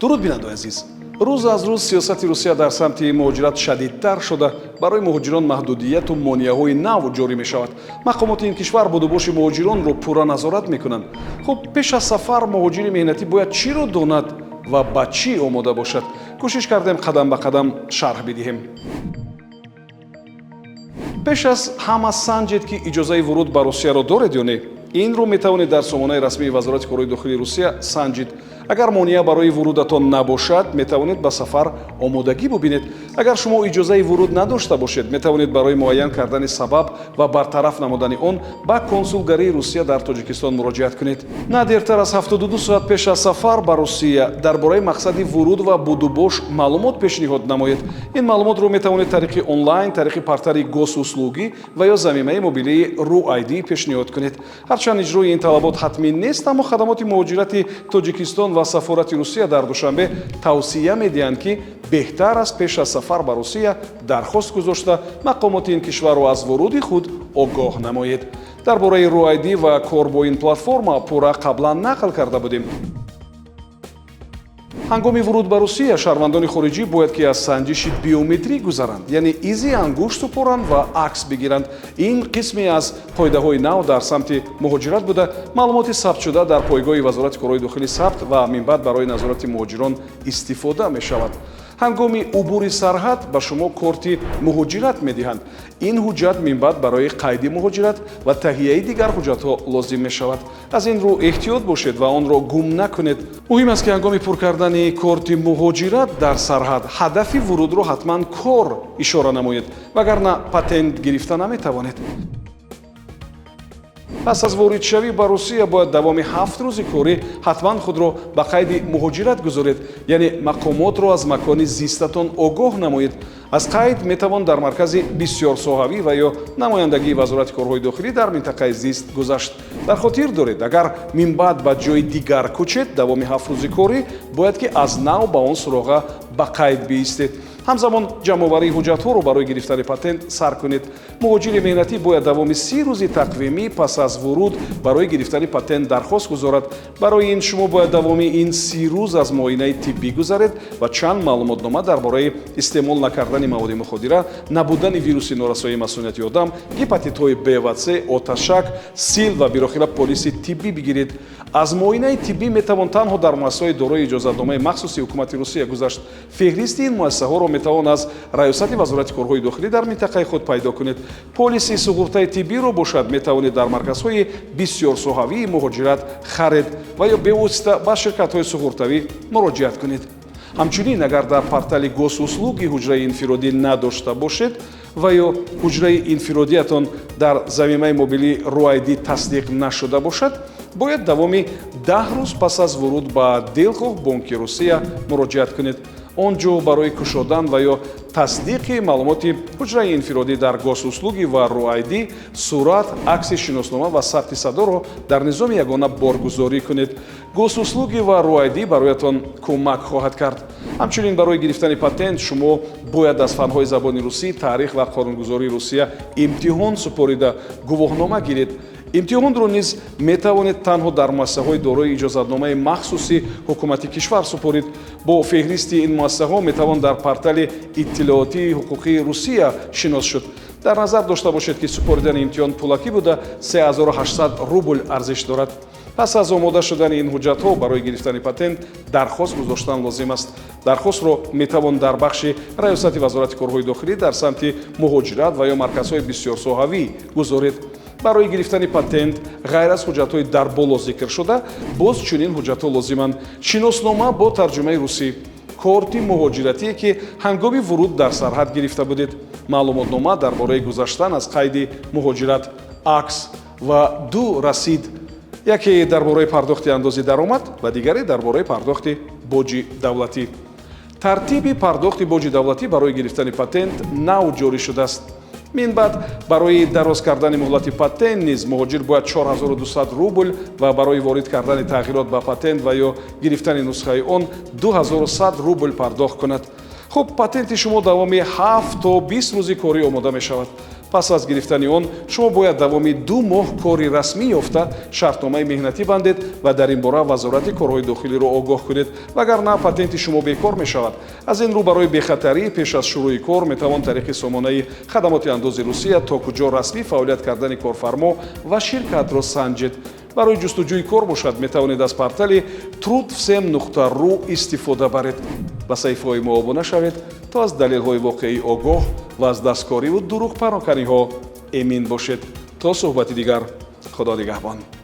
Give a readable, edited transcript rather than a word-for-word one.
дуруд бинандаи азиз, рӯз аз рӯз сиёсати Русия дар самти муҳоҷират шадидтар шуда, барои муҳоҷирон маҳдудияту монеаҳои нав ҷорӣ мешавад. Мақомоти ин кишвар будубоши муҳоҷиронро пурра назорат мекунанд. хуб, пеш аз сафар муҳоҷири меҳнатӣ бояд чиро донад ва ба чӣ омода бошад? кӯшиш кардем қадам ба қадам шарҳ бидиҳем. пеш аз ҳама санҷед ки иҷозаи вуруд ба Русияро доред ё не? инро метавонед дар сомонаи расмии вазорати корҳои дохилии Русия санҷид. агар монеа барои вурудатон набошад, метавонед ба сафар омодагӣ бубинед. агар шумо иҷозаи вуруд надошта бошед, метавонед барои муайян кардани сабаб ва бартараф намудани он ба консулгарии Русия дар Тоҷикистон муроҷиат кунед. на дертар аз 72 соат пеш аз сафар ба Русия дар бораи мақсади вуруд ва будубош маълумот пешниҳод намоед. ин маълумотро метавонед тариқи онлайн, тариқи портали госуслугӣ ва ё замимаи мобилии RUID пешниҳод кунед. ҳарчанд иҷрои ин талабот ҳатмӣ нест, аммо хадамоти муҳоҷирати Тоҷикистон ва сафорати Русия дар Душанбе тавсия медиҳанд ки беҳтар аст пеш аз сафар ба Русия дархост гузошта мақомоти ин кишварро аз вуруди худ огоҳ намоед. дар бораи RUID ва кор бо ин платформа пурра қаблан нақл карда будем. ҳангоми вуруд ба Русия шаҳрвандони хориҷӣ бояд ки аз санҷиши биометрӣ гузаранд, яъне изи ангушту поранд ва акс бигиранд. ин қисме аз қоидаҳои нав дар самти муҳоҷират буда, маълумоти сабтшуда дар пойгоҳи вазорати корҳои дохилӣ сабт ва минбаъд барои назорати муҳоҷирон истифода мешавад. ҳангоми убури сарҳад ба шумо корти муҳоҷират медиҳанд. ин ҳуҷҷат минбаъд барои қайди муҳоҷират ва таҳияи дигар ҳуҷҷатҳо лозим мешавад. аз ин рӯ эҳтиёт бошед ва онро гум накунед. муҳим аст ки ҳангоми пур кардани корти муҳоҷират дар сарҳад ҳадафи вурудро ҳатман кор ишора намоед, вагарна патент гирифта наметавонед. пас аз воридшавӣ ба Русия бояд давоми 7 рӯзи корӣ ҳатман худро ба қайди муҳоҷират гузоред, яъне мақомотро аз макони зистатон огоҳ намоед. аз қайд метавон дар маркази бисёрсоҳавӣ ва ё намояндагии вазорати корҳои дохилӣ дар минтақаи зист гузашт. дар хотир доред, агар минбаъд ба ҷои дигар кӯчед, давоми 7 рӯзи корӣ бояд ки аз нав ба он суроға ба қайд биистед. ҳамзамон ҷамъоварии ҳуҷҷатҳоро барои гирифтани патент сар кунед. муҳоҷири меҳнатӣ бояд давоми 30 рӯзи тақвимӣ пас аз вуруд барои гирифтани патент дархост гузорад. барои ин шумо бояд давоми ин 30 рӯз аз муоинаи тиббӣ гузаред ва чанд маълумотнома дар бораи истеъмол накардани маводи муходира, набудани вируси норасоии масмумияти одам, гепатитҳои Б ва С, оташак, сил ва бирохира полиси тиббӣ бигиред. аз муоинаи тиббӣ метавон танҳо дар муассисаҳои дорои иҷозатномаи махсуси ҳукумати Русия гузашт. феҳристи ин муассисаҳоро метавон аз раёсати вазорати корҳои дохилӣ дар минтақаи худ пайдо кунед. полиси суғуртаи тиббиро бошад метавонед дар марказҳои бисёрсоҳавии муҳоҷират харед ва ё бевосита ба ширкатҳои суғуртавӣ муроҷиат кунед. ҳамчунин, агар дар портали госуслуги ҳуҷраи инфиродӣ надошта бошед ва ё ҳуҷраи инфиродиятон дар замимаи мобилии RUID тасдиқ нашуда бошад, бояд давоми 10 рӯз пас аз вуруд ба Дилхоҳ бонки Русия муроҷиат кунед. он ҷо барои кушодан ва ё тасдиқи маълумоти ҳуҷраи инфиродӣ дар госуслуги ва RUID сурат, акси шиноснома ва сабти садоро дар низоми ягона боргузорӣ кунед. госуслуги ва RUID бароятон кӯмак хоҳад кард. ҳамчунин барои гирифтани патент шумо бояд аз фанҳои забони русӣ, таърих ва қонунгузории Русия имтиҳон супорида гувоҳнома гиред. имтиҳонро низ метавонед танҳо дар муассисаҳои дорои иҷозатномаи махсуси ҳукумати кишвар супорид. бо феҳристи ин муассисаҳо метавон дар портали иттилоотии ҳуқуқии Русия шинос шуд. дар назар дошта бошед ки супоридани имтиҳон пулакӣ буда 3800 рубл арзиш дорад. пас аз омода шудани ин ҳуҷҷатҳо барои гирифтани патент дархост гузоштан лозим аст. дархостро метавон дар бахши раёсати вазорати корҳои дохилӣ дар самти муҳоҷират ва ё марказҳои бисёрсоҳавӣ гузоред. барои гирифтани патент ғайр аз ҳуҷҷатҳои дар боло зикр шуда, боз чунин ҳуҷҷатҳо лозиманд: шиноснома бо тарҷумаи русӣ, корти муҳоҷиратие ки ҳангоми вуруд дар сарҳад гирифта будед, маълумотнома дар бораи гузаштан аз қайди муҳоҷират, акс ва 2 расид, яке дар бораи пардохти андози даромад ва дигаре дар бораи пардохти боҷи давлатӣ. тартиби пардохти боҷи давлатӣ барои гирифтани патент нав ҷорӣ шудааст. минбаъд барои дароз кардани муҳлати патент низ муҳоҷир бояд 4200 рубл ва барои ворид кардани тағйирот ба патент ва ё гирифтани нусхаи он 2100 рубл пардохт кунад. хуб, патенти шумо давоми 7 то 20 рӯзи корӣ омода мешавад. пас аз гирифтани он шумо бояд давоми 2 моҳ кори расмӣ ёфта шартномаи меҳнатӣ бандед ва дар ин бора вазорати корҳои дохилиро огоҳ кунед, вагарна патенти шумо бекор мешавад. Аз ин рӯ барои бехатарӣ пеш аз шурӯъи кор метавон тариқи сомонаи хадамоти андози Русия то куҷо расмӣ фаъолият кардани корфармо ва ширкатро санҷед. барои ҷустуҷӯи кор бошад, метавонед аз портали trudvsem.ru истифода баред. ба саҳифаҳои мо обуна шавед то аз далелҳои воқеӣ огоҳ ва аз дасткориву дурӯғпаронканиҳо эмин бошед. То суҳбати дигар, худо нигаҳбон.